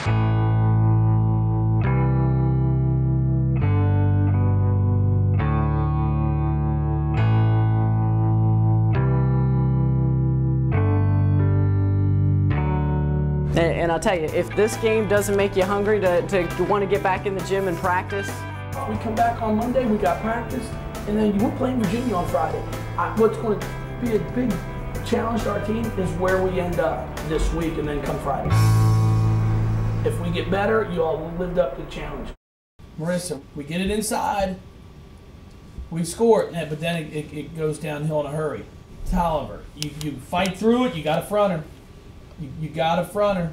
out. And I'll tell you, if this game doesn't make you hungry to want to get back in the gym and practice. We come back on Monday, we got practice, and then we're playing Virginia on Friday. What's going to be a big challenge to our team is where we end up this week and then come Friday. If we get better, you all lived up to the challenge. Marissa, we get it inside, we score it, but then it goes downhill in a hurry. Tolliver, you fight through it, you got to front her. You got to front her.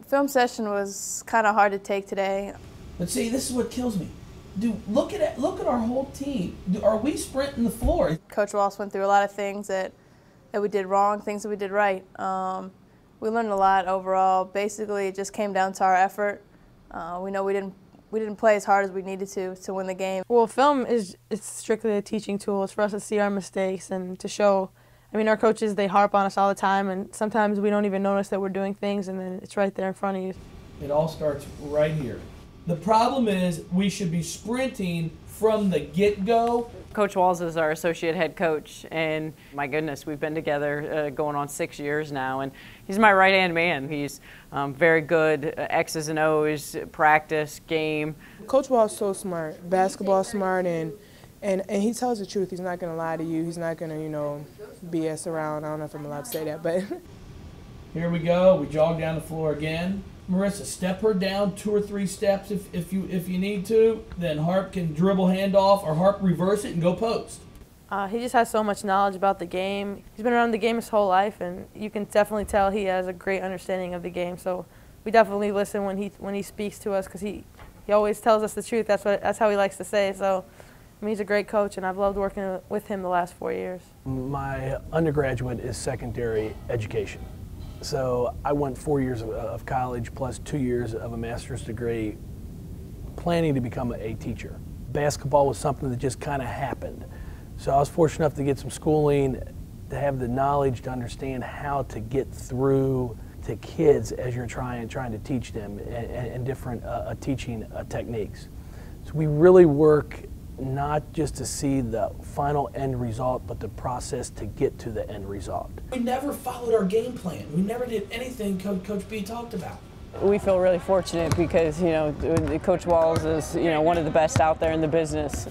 Film session was kind of hard to take today. But see, this is what kills me. Dude, look at our whole team. Are we sprinting the floor? Coach Walsh went through a lot of things that we did wrong, things that we did right. We learned a lot overall. Basically, it just came down to our effort. We know we didn't play as hard as we needed to win the game. Well, film it's strictly a teaching tool. It's for us to see our mistakes and to show. I mean, our coaches, they harp on us all the time, and sometimes we don't even notice that we're doing things, and then it's right there in front of you. It all starts right here. The problem is we should be sprinting from the get-go. Coach Walls is our associate head coach, and my goodness, we've been together going on 6 years now, and he's my right-hand man. He's very good, X's and O's, practice, game. Coach Walls is so smart, basketball smart, and he tells the truth. He's not going to lie to you. He's not going to, BS around. I don't know if I'm allowed to say that, but. Here we go. We jog down the floor again. Marissa, step her down 2 or 3 steps if you need to. Then Harp can dribble handoff or Harp reverse it and go post. He just has so much knowledge about the game. He's been around the game his whole life, and you can definitely tell he has a great understanding of the game. So we definitely listen when he speaks to us, because he always tells us the truth. That's how he likes to say. So. I mean, he's a great coach, and I've loved working with him the last 4 years. My undergraduate is secondary education. So I went 4 years of college plus 2 years of a master's degree planning to become a teacher. Basketball was something that just kind of happened. So I was fortunate enough to get some schooling, to have the knowledge to understand how to get through to kids as you're trying to teach them and different teaching techniques. So we really work not just to see the final end result, but the process to get to the end result. We never followed our game plan. We never did anything Coach B talked about. We feel really fortunate because, Coach Walls is, one of the best out there in the business.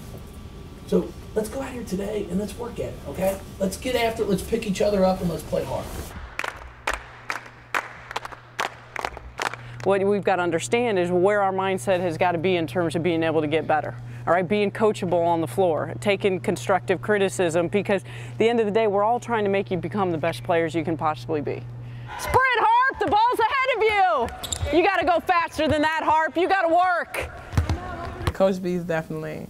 So let's go out here today and let's work at it, okay? Let's get after it, let's pick each other up, and let's play hard. What we've got to understand is where our mindset has got to be in terms of being able to get better. All right, being coachable on the floor, taking constructive criticism, because at the end of the day, we're all trying to make you become the best players you can possibly be. Sprint, Harp, the ball's ahead of you. You got to go faster than that, Harp. You got to work. Coach B is definitely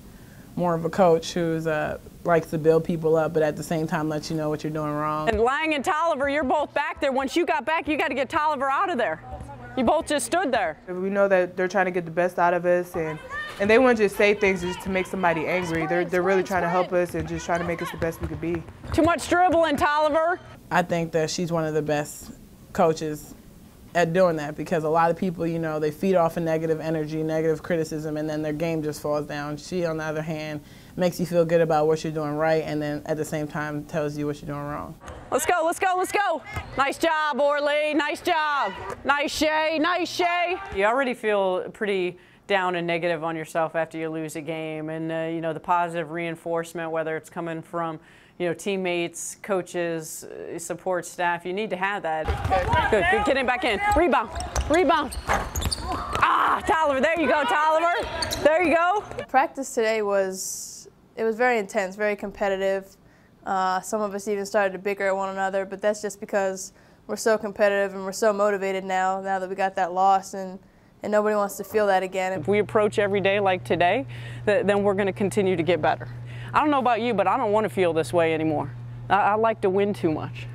more of a coach who's likes to build people up, but at the same time lets you know what you're doing wrong. And Lang and Tolliver, you're both back there. Once you got back, you got to get Tolliver out of there. You both just stood there. We know that they're trying to get the best out of us, and they wouldn't just say things just to make somebody angry. They're really trying to help us and just trying to make us the best we could be. Too much dribbling, Tolliver. I think that she's one of the best coaches at doing that, because a lot of people, they feed off of negative energy, negative criticism, and then their game just falls down. She, on the other hand, makes you feel good about what you're doing right, and then at the same time tells you what you're doing wrong. Let's go, let's go, let's go. Nice job, Orly, nice job. Nice Shay, nice Shay. You already feel pretty down and negative on yourself after you lose a game, and the positive reinforcement, whether it's coming from teammates, coaches, support staff, you need to have that. Good, good, get him back in. Rebound, rebound. Ah, Tolliver, there you go, Tolliver. There you go. Practice today was very intense, very competitive. Some of us even started to bicker at one another, but that's just because we're so competitive and we're so motivated now that we got that loss, and nobody wants to feel that again. If we approach every day like today, then we're going to continue to get better. I don't know about you, but I don't want to feel this way anymore. I like to win too much.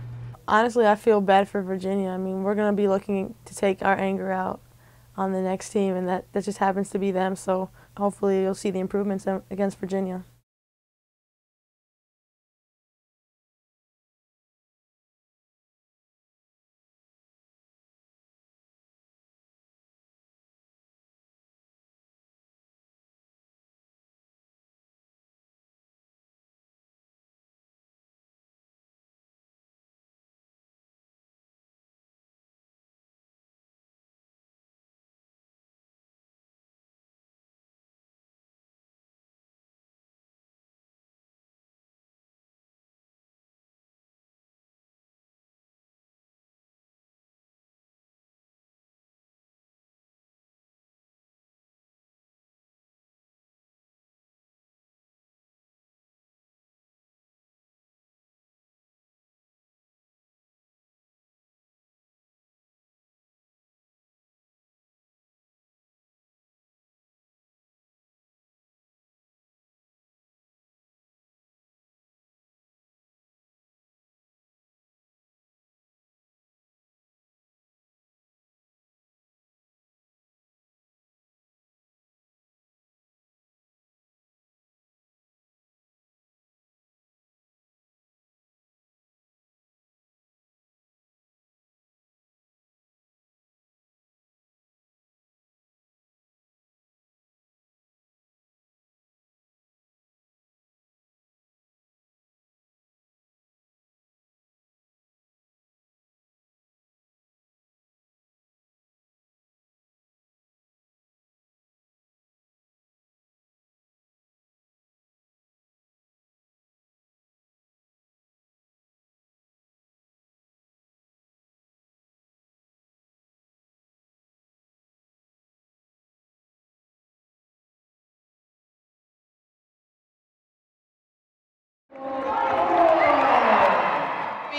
Honestly, I feel bad for Virginia. I mean, we're going to be looking to take our anger out on the next team, and that just happens to be them. So hopefully you'll see the improvements against Virginia.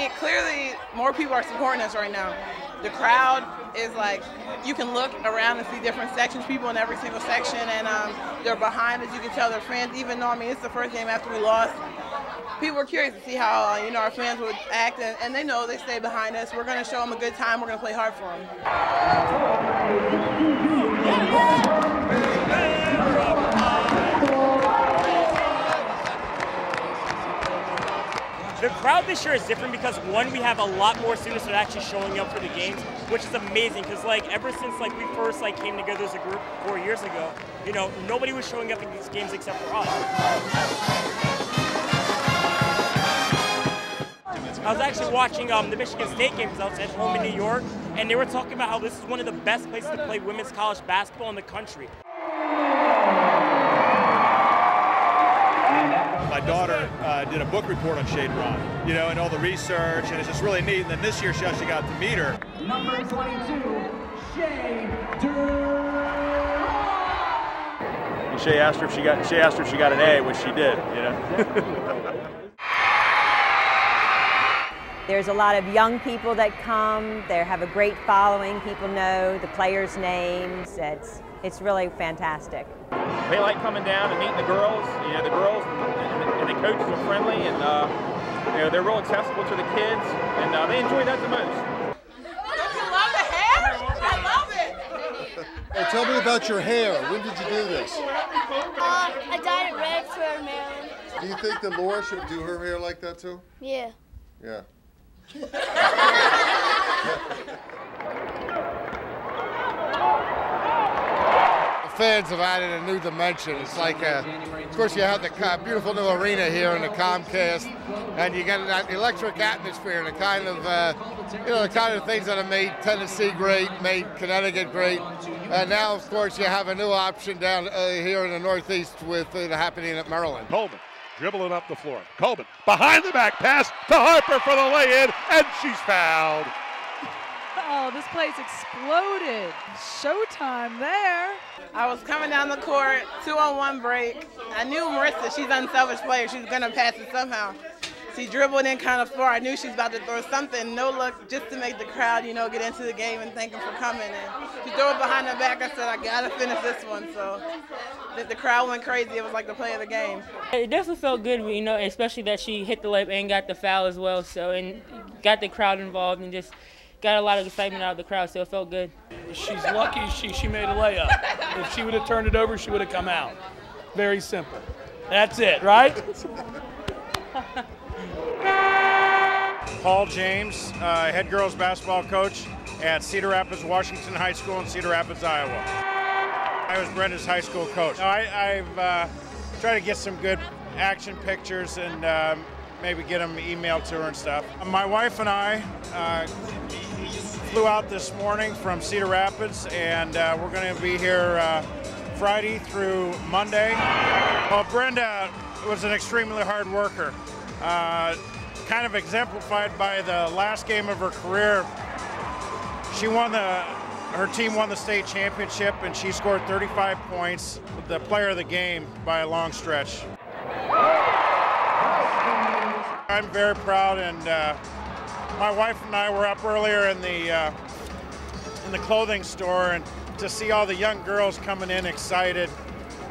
mean, clearly more people are supporting us right now. The crowd is like, you can look around and see different sections, people in every single section, and they're behind us. You can tell they're fans, even though, I mean, it's the first game after we lost. People are curious to see how, our fans would act, and they know they stay behind us. We're going to show them a good time. We're going to play hard for them. The crowd this year is different because, one, we have a lot more students that are actually showing up for the games, which is amazing because, ever since, we first, came together as a group 4 years ago, nobody was showing up in these games except for us. I was actually watching the Michigan State game because I was at home in New York, and they were talking about how this is one of the best places to play women's college basketball in the country. My daughter did a book report on Shaderon, and all the research, and it's just really neat. And then this year she actually got to meet her. Number 22, Shea Durant. And Shea asked her if she got an A, which she did, There's a lot of young people that come. They have a great following. People know the players' names. It's really fantastic. They like coming down and meeting the girls. The girls and the coaches are friendly, and they're real accessible to the kids, and they enjoy that the most. Don't you love the hair? I love it. Hey, tell me about your hair. When did you do this? I dyed it red for Maryland. Do you think that Laura should do her hair like that too? Yeah. Yeah. Fans have added a new dimension. It's like, of course, you have the beautiful new arena here in the Comcast, and you get that electric atmosphere, and the kind of, the kind of things that have made Tennessee great, made Connecticut great, and now, of course, you have a new option down here in the Northeast with it happening at Maryland. Coleman dribbling up the floor. Coleman behind the back pass to Harper for the lay-in, and she's fouled. Oh, this place exploded. Showtime there. I was coming down the court, 2-on-1 break. I knew Marissa, she's an unselfish player. She's going to pass it somehow. She dribbled in kind of far. I knew she was about to throw something, no look, just to make the crowd, get into the game and thank them for coming. And she threw it behind her back. I said, I got to finish this one. So the crowd went crazy. It was like the play of the game. It definitely felt good, especially that she hit the layup and got the foul as well. So, and got the crowd involved and just got a lot of excitement out of the crowd, so it felt good. She's lucky she made a layup. If she would have turned it over, she would have come out. Very simple. That's it, right? Paul James, head girls basketball coach at Cedar Rapids Washington High School in Cedar Rapids, Iowa. I was Brenda's high school coach. I've tried to get some good action pictures and maybe get them emailed to her and stuff. My wife and I flew out this morning from Cedar Rapids, and we're going to be here Friday through Monday. Well, Brenda was an extremely hard worker, kind of exemplified by the last game of her career. Her team won the state championship, and she scored 35 points, the player of the game by a long stretch. I'm very proud, and my wife and I were up earlier in the clothing store, and to see all the young girls coming in excited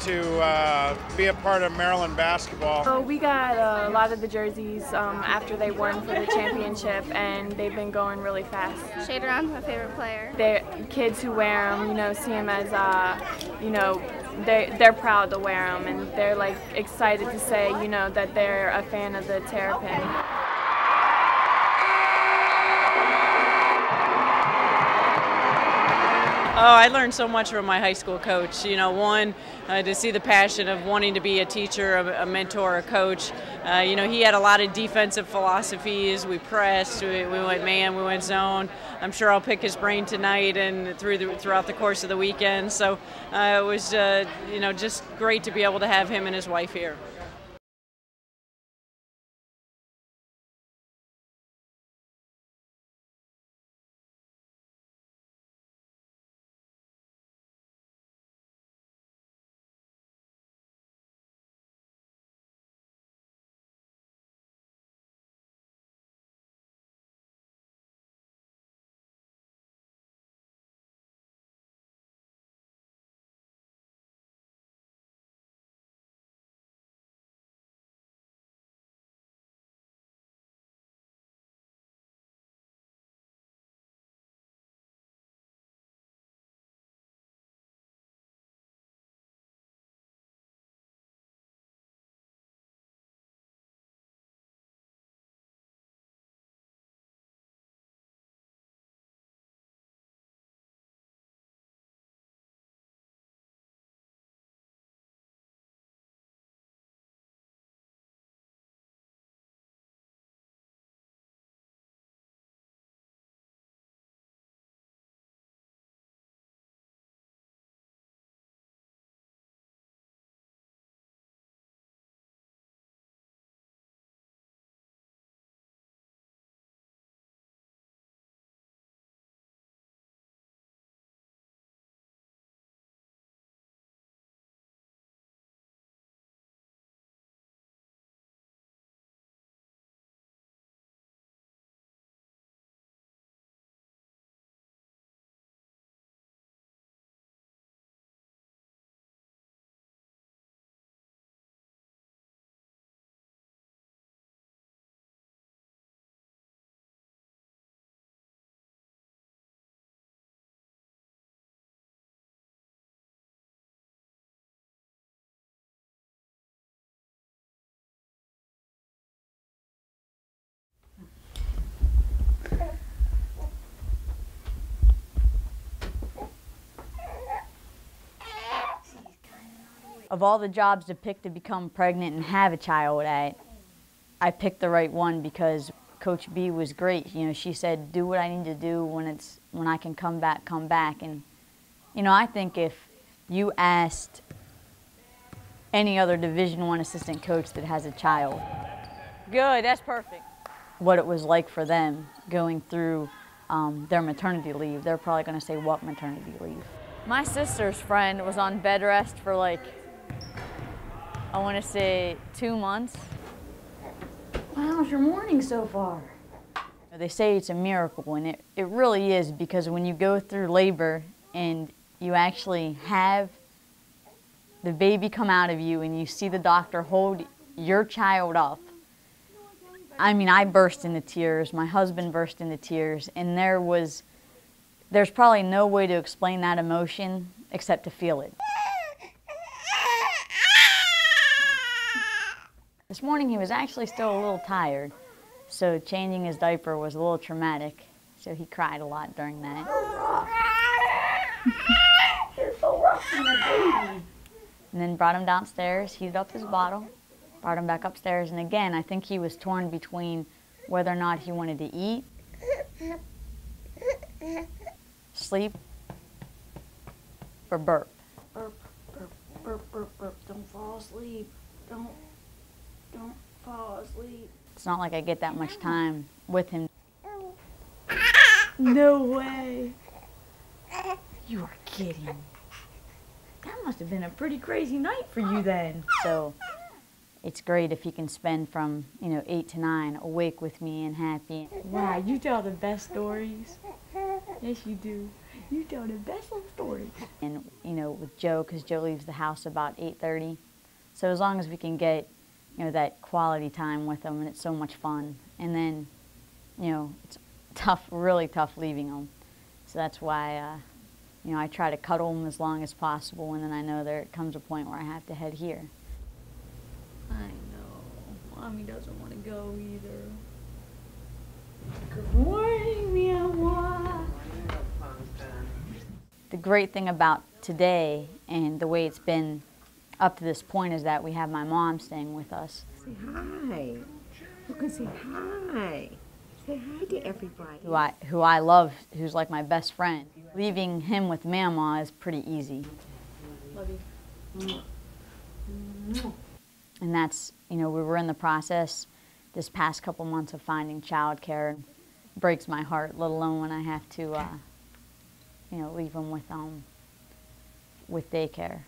to be a part of Maryland basketball. So we got a lot of the jerseys after they won for the championship, and they've been going really fast. Shea Durant's my favorite player. They're kids who wear them, see them as, they're proud to wear them, and they're like excited to say, that they're a fan of the Terrapin. Oh, I learned so much from my high school coach. One, to see the passion of wanting to be a teacher, a mentor, a coach. He had a lot of defensive philosophies. We pressed, we went man, we went zone. I'm sure I'll pick his brain tonight and throughout the course of the weekend. So it was, just great to be able to have him and his wife here. Of all the jobs to pick to become pregnant and have a child at, I picked the right one because Coach B was great. You know, she said, do what I need to do when I can come back. And, you know, I think if you asked any other Division I assistant coach that has a child, Good, that's perfect. what it was like for them going through their maternity leave, they're probably going to say, what maternity leave? My sister's friend was on bed rest for like, I want to say 2 months. How's your morning so far? They say it's a miracle, and it really is, because when you go through labor and you actually have the baby come out of you and you see the doctor hold your child up, I mean, I burst into tears, my husband burst into tears, and there's probably no way to explain that emotion except to feel it. This morning he was actually still a little tired, so changing his diaper was a little traumatic, so he cried a lot during that. You're so rough on the baby. And then brought him downstairs, heated up his bottle, brought him back upstairs, and again, I think he was torn between whether or not he wanted to eat, sleep, or burp. Burp, burp, burp, burp, burp. Don't fall asleep. Don't fall asleep. It's not like I get that much time with him. No way. You are kidding. That must have been a pretty crazy night for you then. So it's great if he can spend from, 8 to 9 awake with me and happy. Wow, you tell the best stories. Yes, you do. You tell the best of stories. And, with Joe, because Joe leaves the house about 8:30. So as long as we can get, that quality time with him, and it's so much fun. And then, it's tough, really tough leaving him. So that's why, I try to cuddle him as long as possible, and then I know there comes a point where I have to head here. I know. Mommy doesn't want to go either. Good morning, Mia. The great thing about today and the way it's been up to this point is that we have my mom staying with us. Say hi. You can say hi. Say hi to everybody. Who I love, who's like my best friend. Leaving him with Mama is pretty easy. Love you. And that's, we were in the process this past couple months of finding childcare. It breaks my heart, let alone when I have to, leave him with daycare.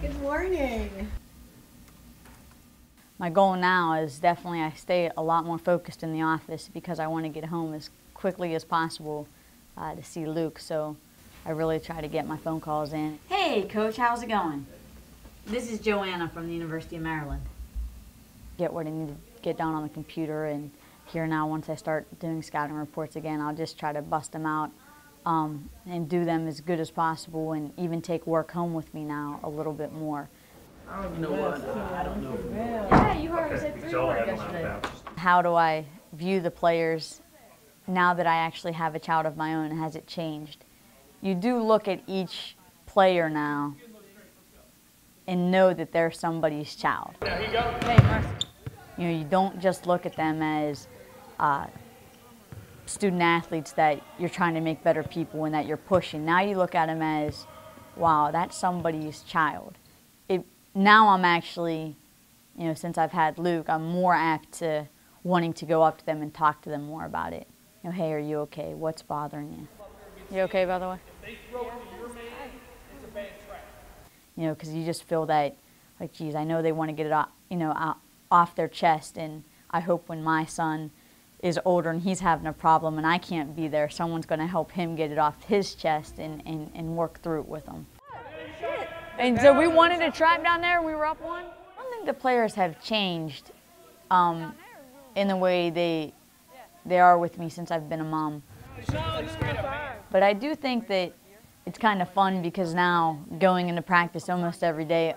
Good morning. My goal now is definitely I stay a lot more focused in the office because I want to get home as quickly as possible to see Luke. So I really try to get my phone calls in. Hey, Coach, how's it going? This is Joanna from the University of Maryland. Get what I need to get down on the computer, and here now once I start doing scouting reports again, I'll just try to bust them out and do them as good as possible, and even take work home with me now a little bit more. I don't know what, I don't know. Yeah, you already said 3 work yesterday. How do I view the players now that I actually have a child of my own? Has it changed? You do look at each player now and know that they're somebody's child. There you go. Hey, Marcy. You don't just look at them as student athletes that you're trying to make better people and that you're pushing. Now you look at them as, wow, that's somebody's child. Now I'm actually, since I've had Luke, I'm more apt to wanting to go up to them and talk to them more about it. Hey, are you okay? What's bothering you? You okay, by the way? Because you just feel that, like, geez, I know they want to get it off, off their chest, and I hope when my son is older and he's having a problem and I can't be there, someone's going to help him get it off his chest and work through it with him. And so we wanted a trap down there, we were up 1. I don't think the players have changed in the way they are with me since I've been a mom. But I do think that it's kind of fun because now going into practice almost every day,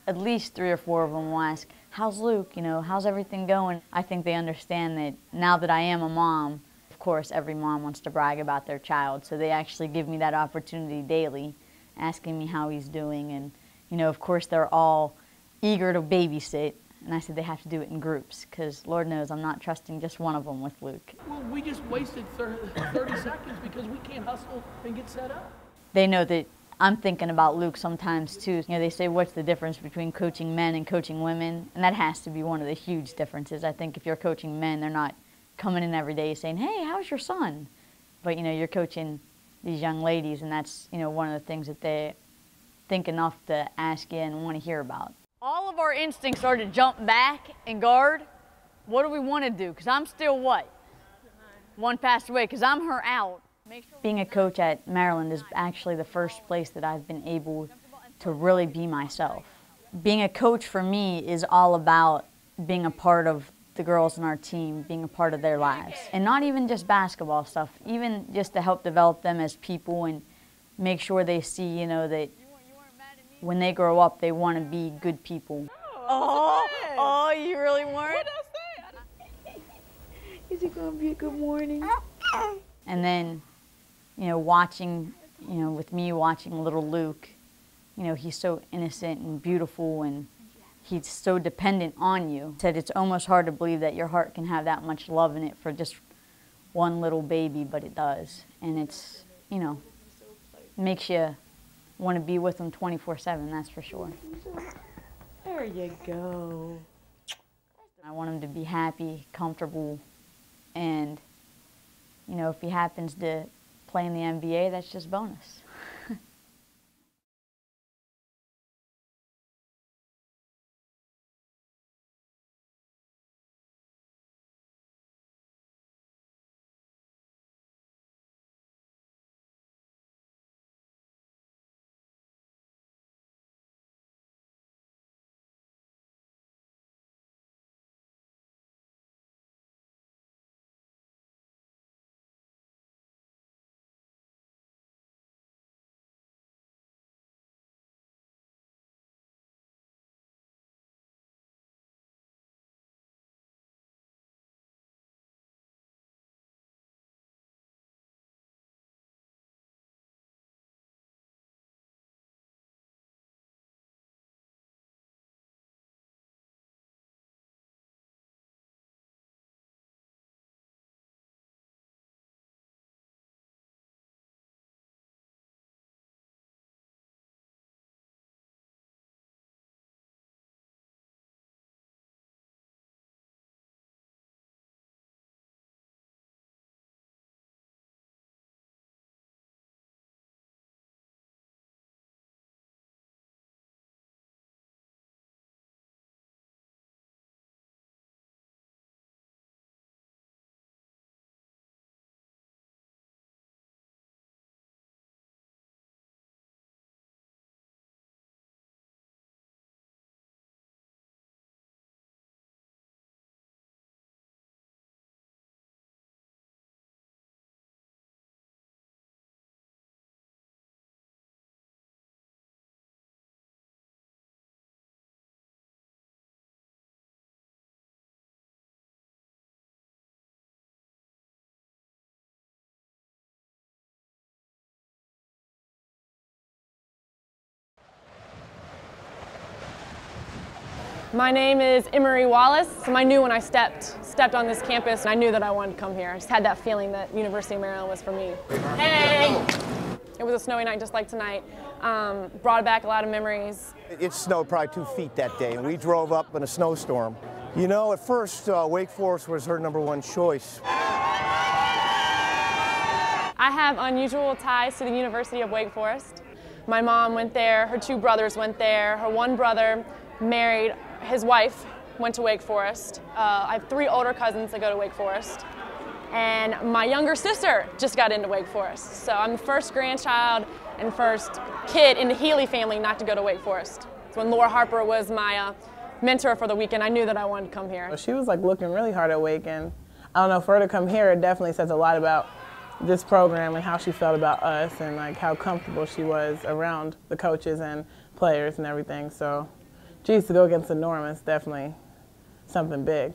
at least 3 or 4 of them will ask, how's Luke, how's everything going? I think they understand that now that I am a mom, of course every mom wants to brag about their child, so they actually give me that opportunity daily. asking me how he's doing. And, you know, of course, they're all eager to babysit. And I said they have to do it in groups because Lord knows I'm not trusting just one of them with Luke. Well, we just wasted 30 seconds because we can't hustle and get set up. They know that I'm thinking about Luke sometimes too. You know, they say, what's the difference between coaching men and coaching women? And that has to be one of the huge differences. I think if you're coaching men, they're not coming in every day saying, hey, how's your son? But, you know, you're coaching these young ladies, and that's, you know, one of the things that they think enough to ask you and want to hear about. All of our instincts are to jump back and guard. What do we want to do? Because I'm still what? One pass away, because I'm her out. Being a coach at Maryland is actually the first place that I've been able to really be myself. Being a coach for me is all about being a part of the girls in our team, being a part of their lives. And not even just basketball stuff, even just to help develop them as people and make sure they see, you know, that when they grow up, they want to be good people. Oh, you really weren't? What did I say? Is it going to be a good morning? And then, you know, watching, you know, with me watching little Luke, you know, he's so innocent and beautiful and he's so dependent on you. Said it's almost hard to believe that your heart can have that much love in it for just one little baby, but it does. And it's, you know, makes you want to be with him 24/7, that's for sure. There you go. I want him to be happy, comfortable, and, you know, if he happens to play in the NBA, that's just bonus. My name is Emery Wallace. I knew when I stepped on this campus, I knew that I wanted to come here. I just had that feeling that University of Maryland was for me. Hey! It was a snowy night just like tonight. Brought back a lot of memories. It snowed probably 2 feet that day, and we drove up in a snowstorm. You know, at first, Wake Forest was her #1 choice. I have unusual ties to the University of Wake Forest. My mom went there, her 2 brothers went there, her 1 brother married his wife, went to Wake Forest. I have 3 older cousins that go to Wake Forest. And my younger sister just got into Wake Forest. So I'm the first grandchild and first kid in the Healy family not to go to Wake Forest. So when Laura Harper was my mentor for the weekend, I knew that I wanted to come here. She was like looking really hard at Wake, and I don't know, for her to come here, it definitely says a lot about this program and how she felt about us and like how comfortable she was around the coaches and players and everything. So, geez, to go against the norm is definitely something big.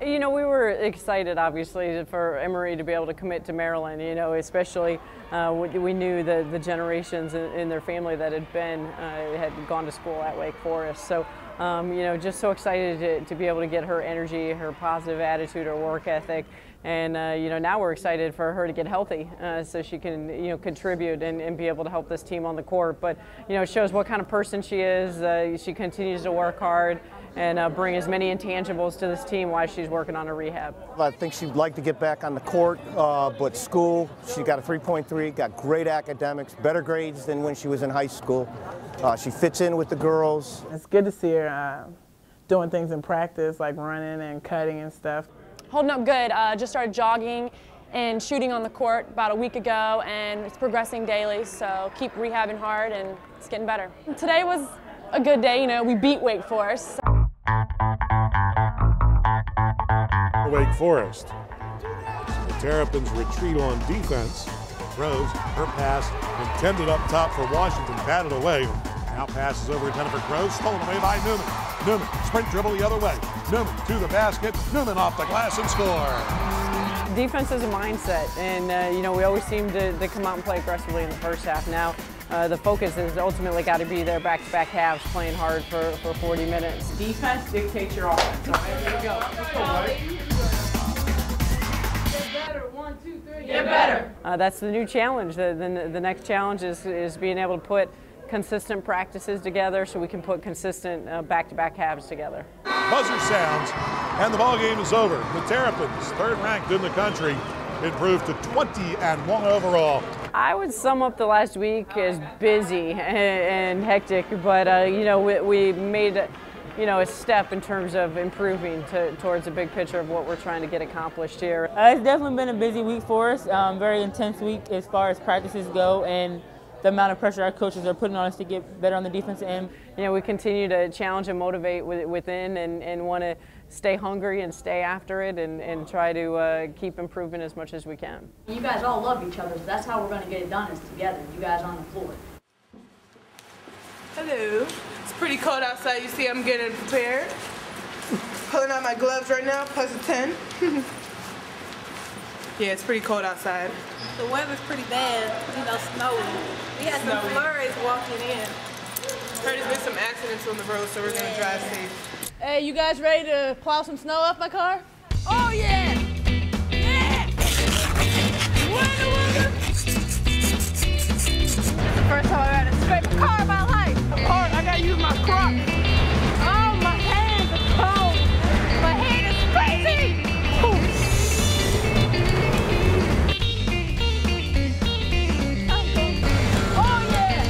You know, we were excited, obviously, for Emery to be able to commit to Maryland, you know, especially we knew the generations in their family that had gone to school at Wake Forest. So, you know, just so excited to be able to get her energy, her positive attitude, her work ethic. And, you know, now we're excited for her to get healthy so she can, you know, contribute and be able to help this team on the court. But, you know, it shows what kind of person she is. She continues to work hard and bring as many intangibles to this team while she's working on her rehab. I think she'd like to get back on the court, but school, she got a 3.3, got great academics, better grades than when she was in high school. She fits in with the girls. It's good to see her doing things in practice, like running and cutting and stuff. Holding up good. Just started jogging and shooting on the court about a week ago, and it's progressing daily, so keep rehabbing hard and it's getting better. Today was a good day, you know, we beat Wake Forest. Wake Forest. The Terrapins retreat on defense. Rose, her pass intended up top for Washington, batted away. Now passes over to Jennifer Groves, stolen away by Newman. Newman, sprint dribble the other way. Newman to the basket. Newman off the glass and score. Defense is a mindset, and you know, we always seem to come out and play aggressively in the first half. Now, the focus has ultimately got to be their back-to-back halves, playing hard for 40 minutes. Defense dictates your offense. All right, here we go. Let's go, buddy. Get better. 1, 2, 3. Get better. That's the new challenge. The next challenge is being able to put consistent practices together so we can put consistent back-to-back halves together. Buzzer sounds, and the ball game is over. The Terrapins, third ranked in the country, improved to 20-1 overall. I would sum up the last week as busy and hectic, but you know, we made you know, a step in terms of improving towards a big picture of what we're trying to get accomplished here. It's definitely been a busy week for us, very intense week as far as practices go, and the amount of pressure our coaches are putting on us to get better on the defensive end. You know, we continue to challenge and motivate within and want to stay hungry and stay after it and try to keep improving as much as we can. You guys all love each other, so that's how we're going to get it done is together, you guys on the floor. Hello. It's pretty cold outside. You see I'm getting prepared. Pulling out my gloves right now, plus a 10. Yeah, it's pretty cold outside. The weather's pretty bad, you know, snowing. We had some flurries walking in. Heard there's been some accidents on the road, so we're going to drive safe. Hey, you guys ready to plow some snow off my car? Oh, yeah! Yeah! First time I got to scrape a car in my life. I got to use my Crocs. Oh, my hands are cold. My hand is crazy. Oh, yeah!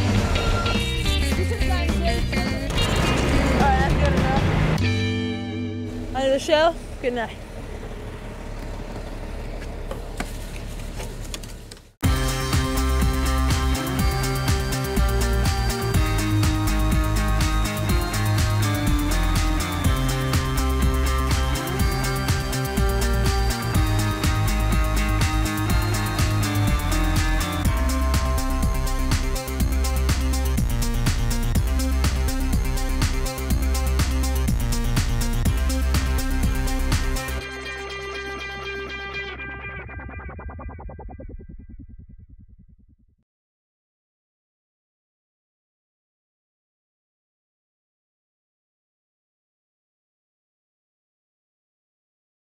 All right, that's good enough. Under the shell, good night.